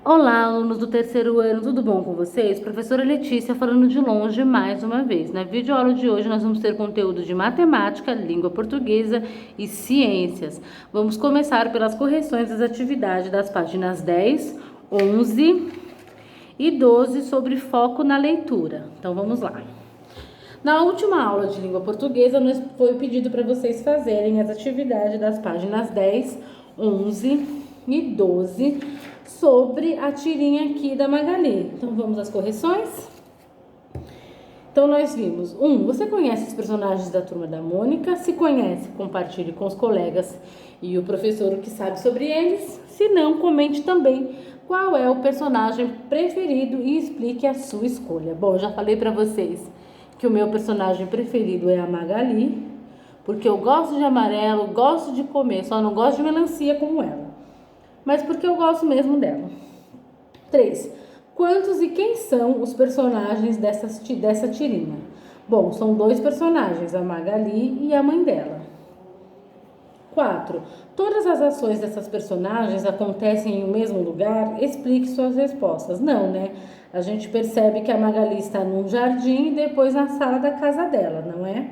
Olá, alunos do terceiro ano, tudo bom com vocês? Professora Letícia falando de longe mais uma vez. Na videoaula de hoje nós vamos ter conteúdo de matemática, língua portuguesa e ciências. Vamos começar pelas correções das atividades das páginas 10, 11 e 12 sobre foco na leitura. Então vamos lá. Na última aula de língua portuguesa, foi pedido para vocês fazerem as atividades das páginas 10, 11 e 12 sobre a tirinha aqui da Magali. Então vamos às correções? Então nós vimos, você conhece os personagens da Turma da Mônica? Se conhece, compartilhe com os colegas e o professor o que sabe sobre eles. Se não, comente também qual é o personagem preferido e explique a sua escolha. Bom, já falei para vocês que o meu personagem preferido é a Magali, porque eu gosto de amarelo, gosto de comer, só não gosto de melancia como ela. Mas porque eu gosto mesmo dela. 3. Quantos e quem são os personagens dessa tirinha? Bom, são 2 personagens, a Magali e a mãe dela. 4. Todas as ações dessas personagens acontecem em um mesmo lugar? Explique suas respostas. Não, né? A gente percebe que a Magali está num jardim e depois na sala da casa dela, não é?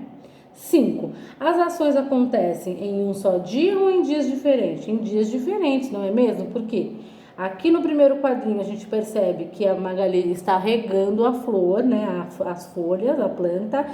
5. As ações acontecem em um só dia ou em dias diferentes? Em dias diferentes, não é mesmo? Por quê? Aqui no primeiro quadrinho a gente percebe que a Magali está regando a flor, né? As folhas, a planta,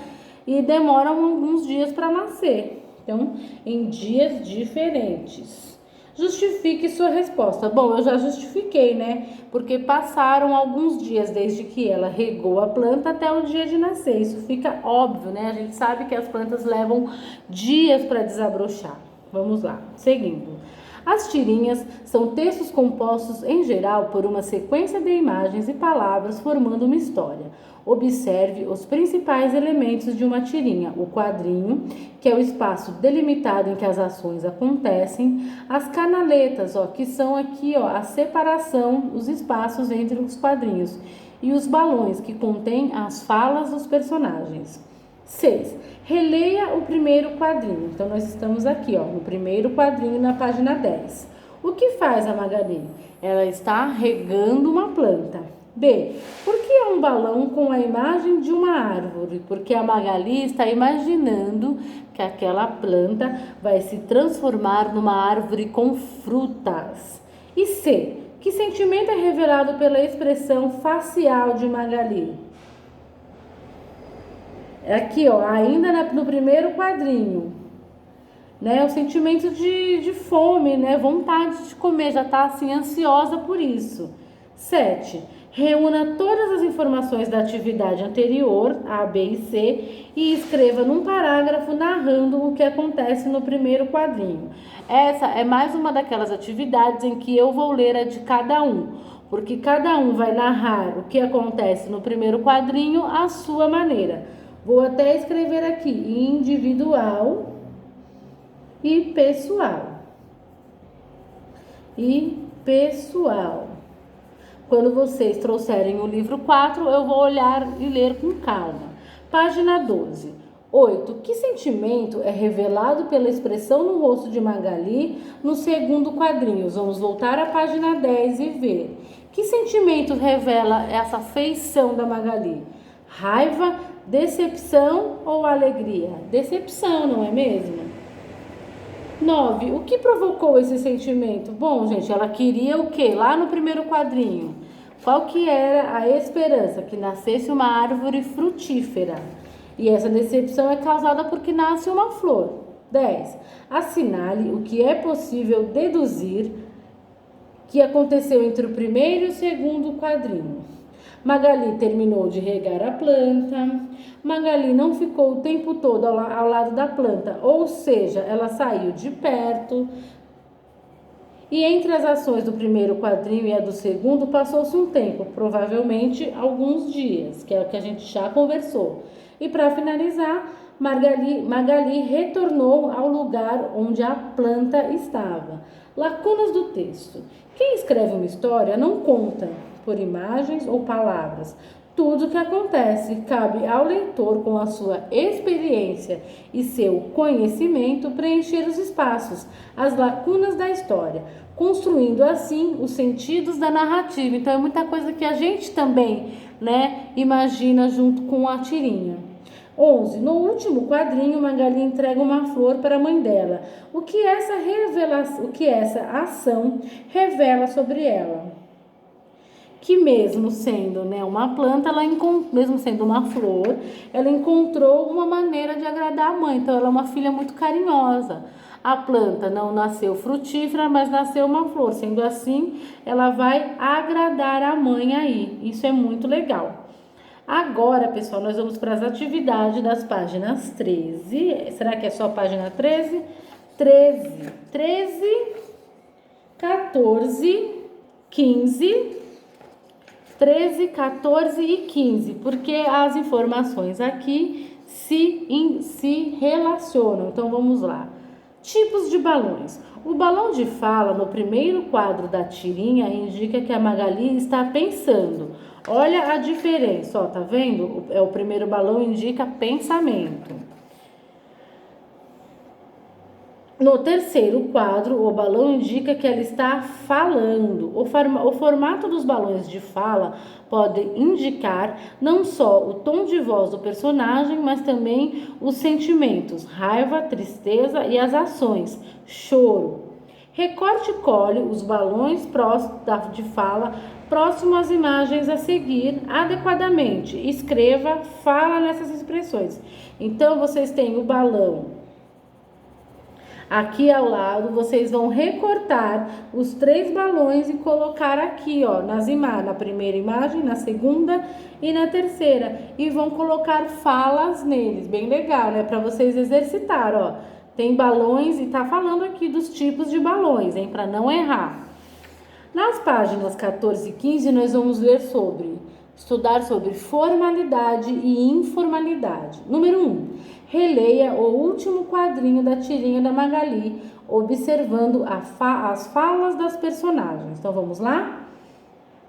e demora alguns dias para nascer. Então, em dias diferentes. Justifique sua resposta. Bom, eu já justifiquei, né? Porque passaram alguns dias desde que ela regou a planta até o dia de nascer. Isso fica óbvio, né? A gente sabe que as plantas levam dias para desabrochar. Vamos lá, seguindo. As tirinhas são textos compostos, em geral, por uma sequência de imagens e palavras formando uma história. Observe os principais elementos de uma tirinha: o quadrinho, que é o espaço delimitado em que as ações acontecem, as canaletas, que são aqui a separação, os espaços entre os quadrinhos, e os balões, que contêm as falas dos personagens. 6. Releia o primeiro quadrinho. Então, nós estamos aqui, no primeiro quadrinho, na página 10. O que faz a Magali? Ela está regando uma planta. B. Por que é um balão com a imagem de uma árvore? Porque a Magali está imaginando que aquela planta vai se transformar numa árvore com frutas. E C. Que sentimento é revelado pela expressão facial de Magali? Aqui, ainda no primeiro quadrinho, né? O sentimento de fome, né? Vontade de comer, já tá assim ansiosa por isso. 7. Reúna todas as informações da atividade anterior, A, B e C, e escreva num parágrafo narrando o que acontece no primeiro quadrinho. Essa é mais uma daquelas atividades em que eu vou ler a de cada um, porque cada um vai narrar o que acontece no primeiro quadrinho à sua maneira. Vou até escrever aqui, individual e pessoal. E pessoal. Quando vocês trouxerem o livro 4, eu vou olhar e ler com calma. Página 12. 8. Que sentimento é revelado pela expressão no rosto de Magali no segundo quadrinho? Vamos voltar à página 10 e ver. Que sentimento revela essa feição da Magali? Raiva, decepção ou alegria? Decepção, não é mesmo? 9. O que provocou esse sentimento? Bom, gente, ela queria o quê? Lá no primeiro quadrinho. Qual que era a esperança? Que nascesse uma árvore frutífera. E essa decepção é causada porque nasce uma flor. 10. Assinale o que é possível deduzir que aconteceu entre o primeiro e o segundo quadrinho. Magali terminou de regar a planta. Magali não ficou o tempo todo ao lado da planta, ou seja, ela saiu de perto. E entre as ações do primeiro quadrinho e a do segundo passou-se um tempo, provavelmente alguns dias, que é o que a gente já conversou. E para finalizar, Magali retornou ao lugar onde a planta estava. Lacunas do texto. Quem escreve uma história não conta por imagens ou palavras. Tudo que acontece cabe ao leitor, com a sua experiência e seu conhecimento, preencher os espaços, as lacunas da história, construindo assim os sentidos da narrativa. Então é muita coisa que a gente também, né, imagina junto com a tirinha. 11. No último quadrinho, Magali entrega uma flor para a mãe dela. O que essa ação revela sobre ela? Que mesmo sendo, né, uma planta, mesmo sendo uma flor, ela encontrou uma maneira de agradar a mãe. Então ela é uma filha muito carinhosa. A planta não nasceu frutífera, mas nasceu uma flor. Sendo assim, ela vai agradar a mãe aí. Isso é muito legal. Agora, pessoal, nós vamos para as atividades das páginas 13. Será que é só a página 13? 13, 14, 15... 13, 14 e 15, porque as informações aqui se relacionam. Então, vamos lá. Tipos de balões. O balão de fala, no primeiro quadro da tirinha, indica que a Magali está pensando. Olha a diferença, ó, tá vendo? O primeiro balão indica pensamento. No terceiro quadro, o balão indica que ela está falando. O formato dos balões de fala pode indicar não só o tom de voz do personagem, mas também os sentimentos, raiva, tristeza e as ações, choro. Recorte e cole os balões de fala próximo às imagens a seguir adequadamente. Escreva, fala nessas expressões. Então, vocês têm o balão. Aqui ao lado, vocês vão recortar os 3 balões e colocar aqui, ó, na primeira imagem, na segunda e na terceira. E vão colocar falas neles, bem legal, né? Para vocês exercitar, ó. Tem balões e tá falando aqui dos tipos de balões, hein? Para não errar. Nas páginas 14 e 15, nós vamos estudar sobre formalidade e informalidade. Número 1. Releia o último quadrinho da tirinha da Magali, observando as falas das personagens. Então, vamos lá?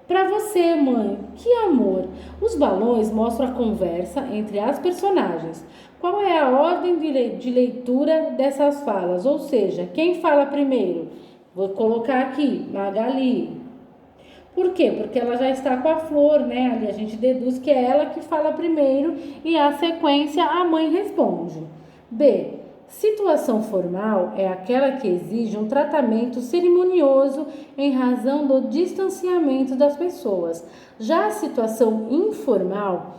Para você, mãe, que amor! Os balões mostram a conversa entre as personagens. Qual é a ordem de leitura dessas falas? Ou seja, quem fala primeiro? Vou colocar aqui, Magali. Por quê? Porque ela já está com a flor, né? Ali a gente deduz que é ela que fala primeiro e a sequência a mãe responde. B. Situação formal é aquela que exige um tratamento cerimonioso em razão do distanciamento das pessoas. Já a situação informal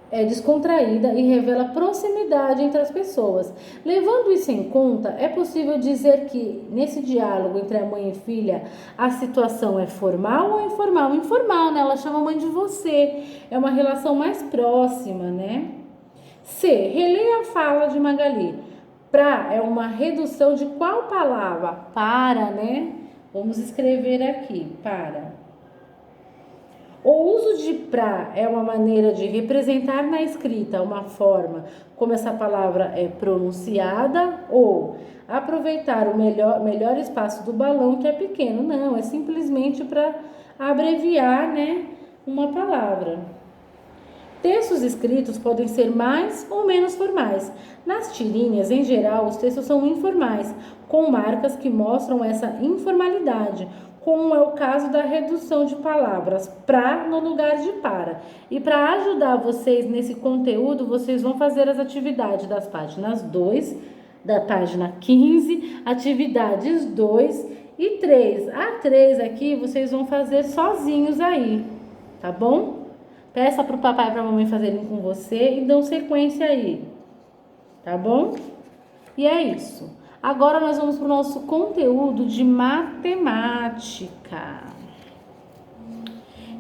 é descontraída e revela proximidade entre as pessoas. Levando isso em conta, é possível dizer que nesse diálogo entre a mãe e filha, a situação é formal ou informal? Informal, né? Ela chama a mãe de você. É uma relação mais próxima, né? C. Releia a fala de Magali. Pra é uma redução de qual palavra? Para, né? Vamos escrever aqui, para. O uso de pra é uma maneira de representar na escrita uma forma como essa palavra é pronunciada ou aproveitar o melhor espaço do balão que é pequeno. Não, é simplesmente para abreviar, né, uma palavra. Textos escritos podem ser mais ou menos formais. Nas tirinhas, em geral, os textos são informais, com marcas que mostram essa informalidade, como é o caso da redução de palavras pra no lugar de para. E para ajudar vocês nesse conteúdo, vocês vão fazer as atividades das páginas 2, da página 15, atividades 2 e 3. A 3 aqui vocês vão fazer sozinhos aí, tá bom? Peça para o papai e para a mamãe fazerem com você e dão sequência aí, tá bom? E é isso. Agora nós vamos para o nosso conteúdo de matemática,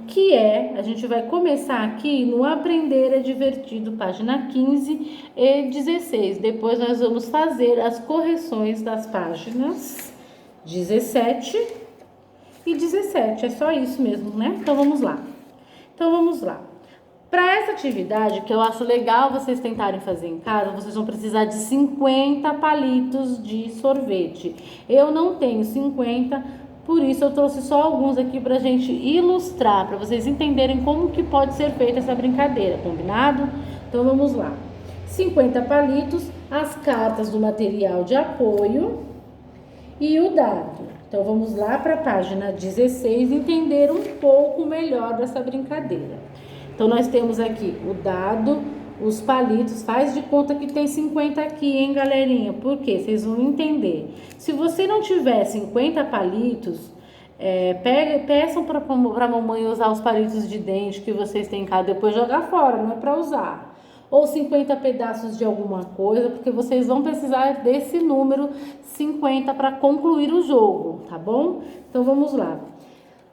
que a gente vai começar aqui no Aprender é Divertido, página 15 e 16. Depois nós vamos fazer as correções das páginas 17 e 17. É só isso mesmo, né? Então vamos lá. Para essa atividade, que eu acho legal vocês tentarem fazer em casa, vocês vão precisar de 50 palitos de sorvete. Eu não tenho 50 Por isso eu trouxe só alguns aqui pra gente ilustrar, para vocês entenderem como que pode ser feita essa brincadeira, combinado? Então vamos lá. 50 palitos, as cartas do material de apoio e o dado. Então vamos lá para a página 16 entender um pouco melhor dessa brincadeira. Então nós temos aqui o dado, os palitos, faz de conta que tem 50 aqui, hein, galerinha? Por quê? Vocês vão entender. Se você não tiver 50 palitos, peçam para a mamãe usar os palitos de dente que vocês têm em casa, depois jogar fora, não é para usar. Ou 50 pedaços de alguma coisa, porque vocês vão precisar desse número 50 para concluir o jogo, tá bom? Então vamos lá.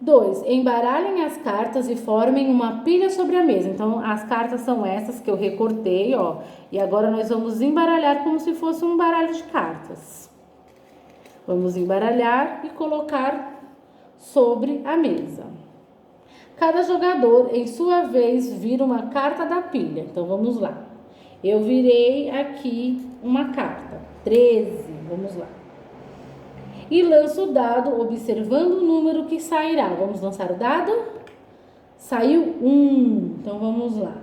2. Embaralhem as cartas e formem uma pilha sobre a mesa. Então as cartas são essas que eu recortei, ó. E agora nós vamos embaralhar como se fosse um baralho de cartas. Vamos embaralhar e colocar sobre a mesa. Cada jogador, em sua vez, vira uma carta da pilha. Então, vamos lá. Eu virei aqui uma carta. 13. Vamos lá. E lanço o dado, observando o número que sairá. Vamos lançar o dado? Saiu 1. Então, vamos lá.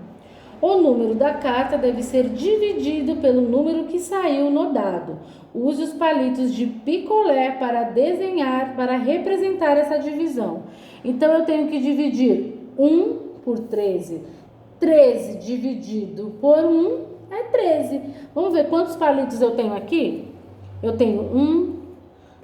O número da carta deve ser dividido pelo número que saiu no dado. Use os palitos de picolé para desenhar, para representar essa divisão. Então, eu tenho que dividir 1 por 13. 13 dividido por 1 é 13. Vamos ver quantos palitos eu tenho aqui? Eu tenho 1,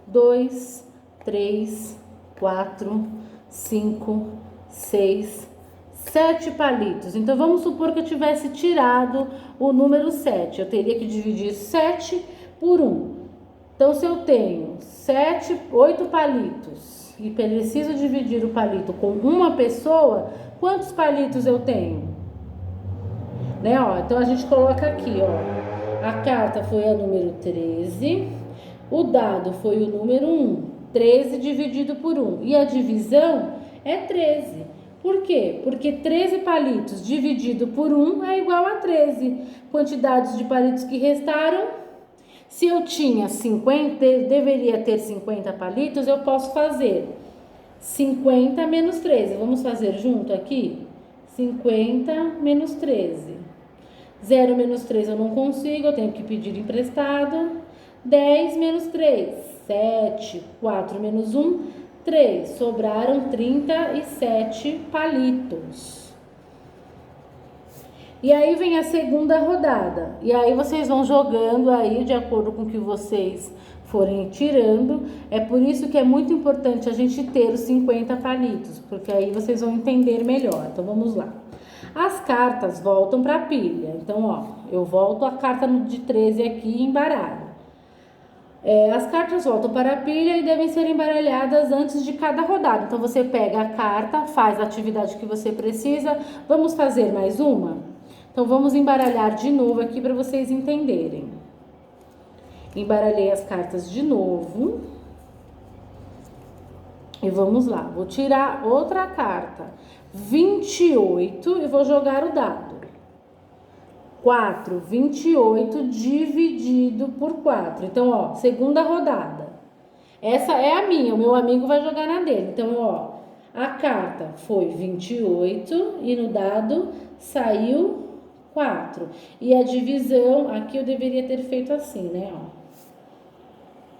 2, 3, 4, 5, 6, 7 palitos. Então, vamos supor que eu tivesse tirado o número 7. Eu teria que dividir 7 por 1. Então, se eu tenho 8 palitos e preciso dividir o palito com uma pessoa, quantos palitos eu tenho? Né, ó, então, a gente coloca aqui, ó. A carta foi a número 13, o dado foi o número 1. 13 dividido por 1. E a divisão é 13. Por quê? Porque 13 palitos dividido por 1 é igual a 13. Quantidades de palitos que restaram. Se eu tinha 50, deveria ter 50 palitos, eu posso fazer 50 menos 13. Vamos fazer junto aqui? 50 menos 13. 0 menos 3 eu não consigo, eu tenho que pedir emprestado. 10 menos 3, 7. 4 menos 1, 3. Sobraram 37 palitos. E aí vem a segunda rodada. E aí vocês vão jogando aí de acordo com o que vocês forem tirando. É por isso que é muito importante a gente ter os 50 palitos, porque aí vocês vão entender melhor. Então vamos lá. As cartas voltam para a pilha. Então, ó, eu volto a carta de 13 aqui e embaralho. As cartas voltam para a pilha e devem ser embaralhadas antes de cada rodada. Então, você pega a carta, faz a atividade que você precisa. Vamos fazer mais uma? Então, vamos embaralhar de novo aqui para vocês entenderem. Embaralhei as cartas de novo. E vamos lá. Vou tirar outra carta. 28 e vou jogar o dado. 4, 28 dividido por 4. Então, ó, segunda rodada. Essa é a minha, o meu amigo vai jogar na dele. Então, ó, a carta foi 28 e no dado saiu 4. E a divisão, aqui eu deveria ter feito assim, né, ó.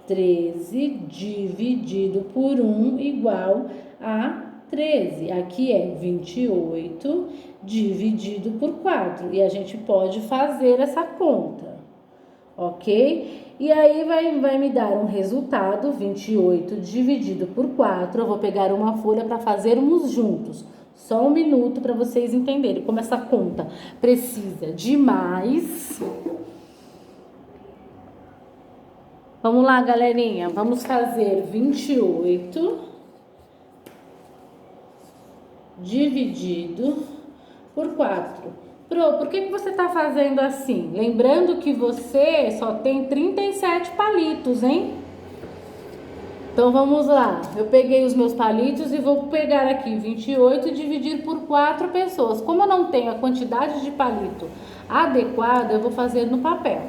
13 dividido por 1 igual a 13. Aqui é 28 dividido por 4. E a gente pode fazer essa conta, ok? E aí vai me dar um resultado, 28 dividido por 4. Eu vou pegar uma folha para fazermos juntos. Só um minuto para vocês entenderem como essa conta precisa de mais. Vamos lá, galerinha. Vamos fazer 28 dividido por 4. Pro, por que você tá fazendo assim? Lembrando que você só tem 37 palitos, hein? Então, vamos lá. Eu peguei os meus palitos e vou pegar aqui 28 e dividir por 4 pessoas. Como eu não tenho a quantidade de palito adequada, eu vou fazer no papel.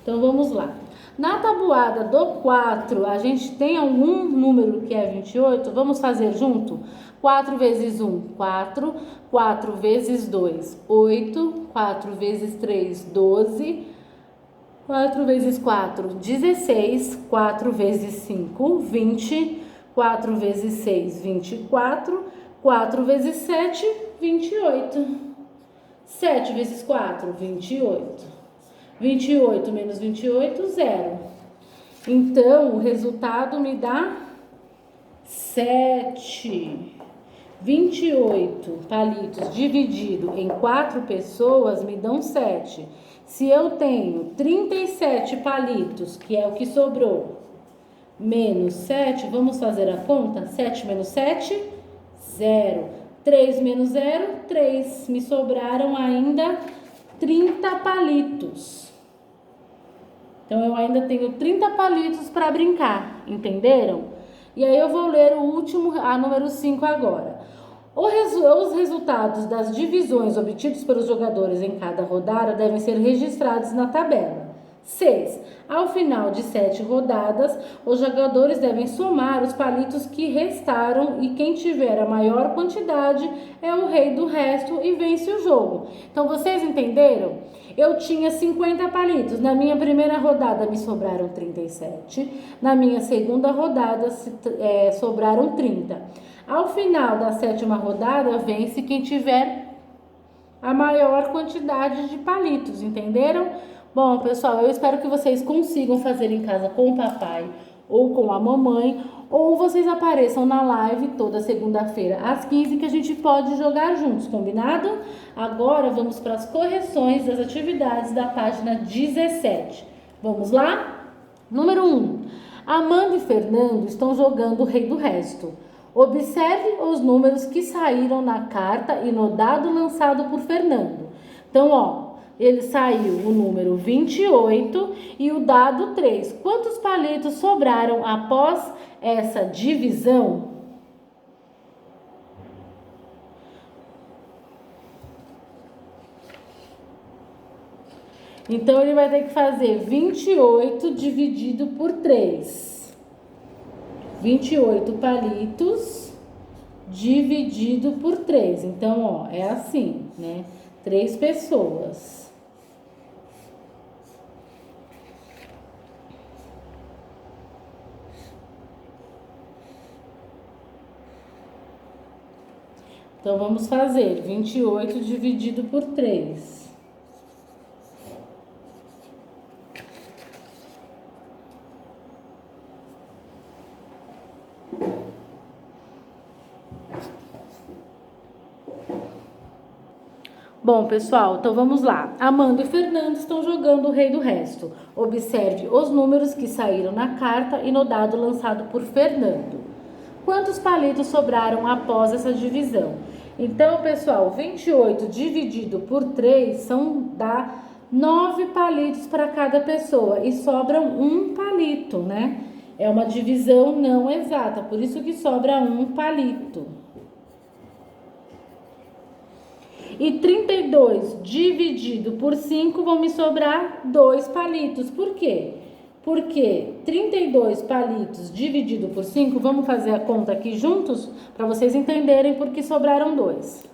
Então, vamos lá. Na tabuada do 4, a gente tem algum número que é 28? Vamos fazer junto? 4 vezes 1, 4. 4 vezes 2, 8. 4 vezes 3, 12. 4 vezes 4, 16. 4 vezes 5, 20. 4 vezes 6, 24. 4 vezes 7, 28. 7 vezes 4, 28. 28 menos 28, 0. Então, o resultado me dá 7. 28 palitos dividido em 4 pessoas me dão 7. Se eu tenho 37 palitos, que é o que sobrou, menos 7, vamos fazer a conta? 7 menos 7, 0. 3 menos 0, 3. Me sobraram ainda 30 palitos. Então, eu ainda tenho 30 palitos para brincar, entenderam? E aí, eu vou ler o último, a número 5 agora. Os resultados das divisões obtidos pelos jogadores em cada rodada devem ser registrados na tabela. 6. Ao final de 7 rodadas, os jogadores devem somar os palitos que restaram e quem tiver a maior quantidade é o rei do resto e vence o jogo. Então, vocês entenderam? Eu tinha 50 palitos. Na minha primeira rodada me sobraram 37. Na minha segunda rodada sobraram 30. Ao final da 7ª rodada, vence quem tiver a maior quantidade de palitos, entenderam? Bom, pessoal, eu espero que vocês consigam fazer em casa com o papai ou com a mamãe, ou vocês apareçam na live toda segunda-feira às 15, que a gente pode jogar juntos, combinado? Agora vamos para as correções das atividades da página 17. Vamos lá? Número 1. Amanda e Fernando estão jogando o rei do resto. Observe os números que saíram na carta e no dado lançado por Fernando. Então, ó, ele saiu o número 28 e o dado 3. Quantos palitos sobraram após essa divisão? Então, ele vai ter que fazer 28 dividido por 3. 28 palitos dividido por 3. Então, ó, é assim, né? 3 pessoas. Então, vamos fazer 28 dividido por 3. Bom, pessoal, então vamos lá. Amanda e Fernando estão jogando o rei do resto. Observe os números que saíram na carta e no dado lançado por Fernando. Quantos palitos sobraram após essa divisão? Então, pessoal, 28 dividido por 3 dá 9 palitos para cada pessoa e sobram um palito, né? É uma divisão não exata, por isso que sobra um palito. E 32 dividido por 5 vão me sobrar 2 palitos. Por quê? Porque 32 palitos dividido por 5, vamos fazer a conta aqui juntos para vocês entenderem por que sobraram 2.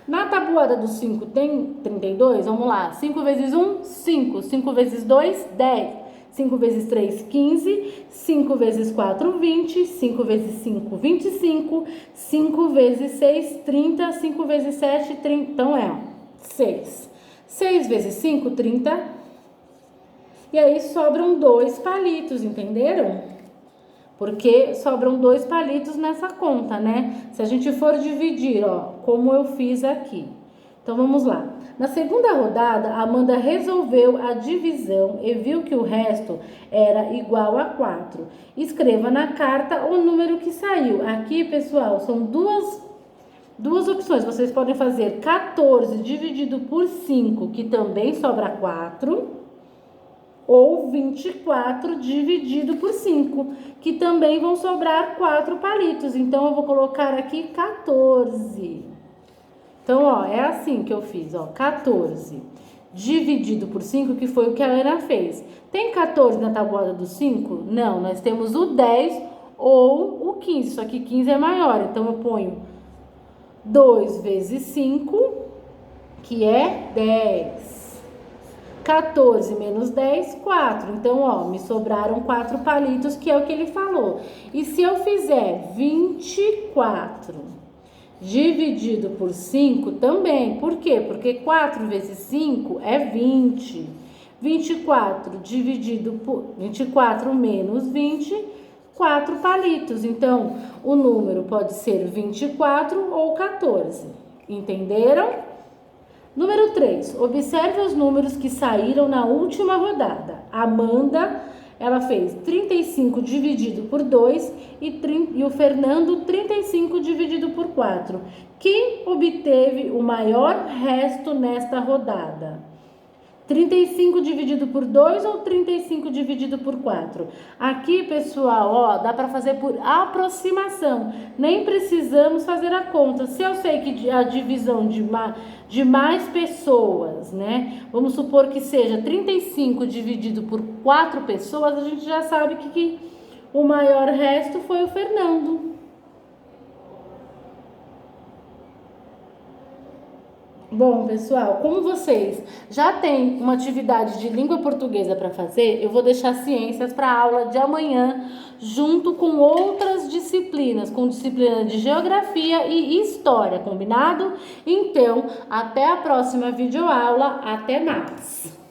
Na tabuada do 5 tem 32, vamos lá. 5 vezes 1, 5. 5 vezes 2, 10. 5 vezes 3, 15. 5 vezes 4, 20. 5 vezes 5, 25. 5 vezes 6, 30. 5 vezes 7, 30. Então, 6. 6 vezes 5, 30. E aí, sobram 2 palitos, entenderam? Porque sobram 2 palitos nessa conta, né? Se a gente for dividir, ó, como eu fiz aqui. Então, vamos lá. Na segunda rodada, a Amanda resolveu a divisão e viu que o resto era igual a 4. Escreva na carta o número que saiu. Aqui, pessoal, são duas opções. Vocês podem fazer 14 dividido por 5, que também sobra 4, ou 24 dividido por 5, que também vão sobrar 4 palitos. Então, eu vou colocar aqui 14. Então, ó, é assim que eu fiz, ó, 14 dividido por 5, que foi o que a Ana fez. Tem 14 na tabuada do 5? Não, nós temos o 10 ou o 15, só que 15 é maior, então eu ponho 2 vezes 5, que é 10. 14 menos 10, 4. Então, ó, me sobraram 4 palitos, que é o que ele falou. E se eu fizer 24 dividido por 5, também. Por quê? Porque 4 vezes 5 é 20. 24 dividido por 24 menos 20, 4 palitos. Então, o número pode ser 24 ou 14. Entenderam? Número 3, observe os números que saíram na última rodada. Amanda, ela fez 35 dividido por 2 e o Fernando 35 dividido por 4. Quem obteve o maior resto nesta rodada? 35 dividido por 2 ou 35 dividido por 4? Aqui, pessoal, ó, dá para fazer por aproximação. Nem precisamos fazer a conta. Se eu sei que a divisão de mais pessoas, né? Vamos supor que seja 35 dividido por 4 pessoas, a gente já sabe que o maior resto foi o Fernando. Bom, pessoal, como vocês já têm uma atividade de língua portuguesa para fazer, eu vou deixar ciências para a aula de amanhã, junto com outras disciplinas, com disciplina de geografia e história, combinado? Então, até a próxima videoaula, até mais!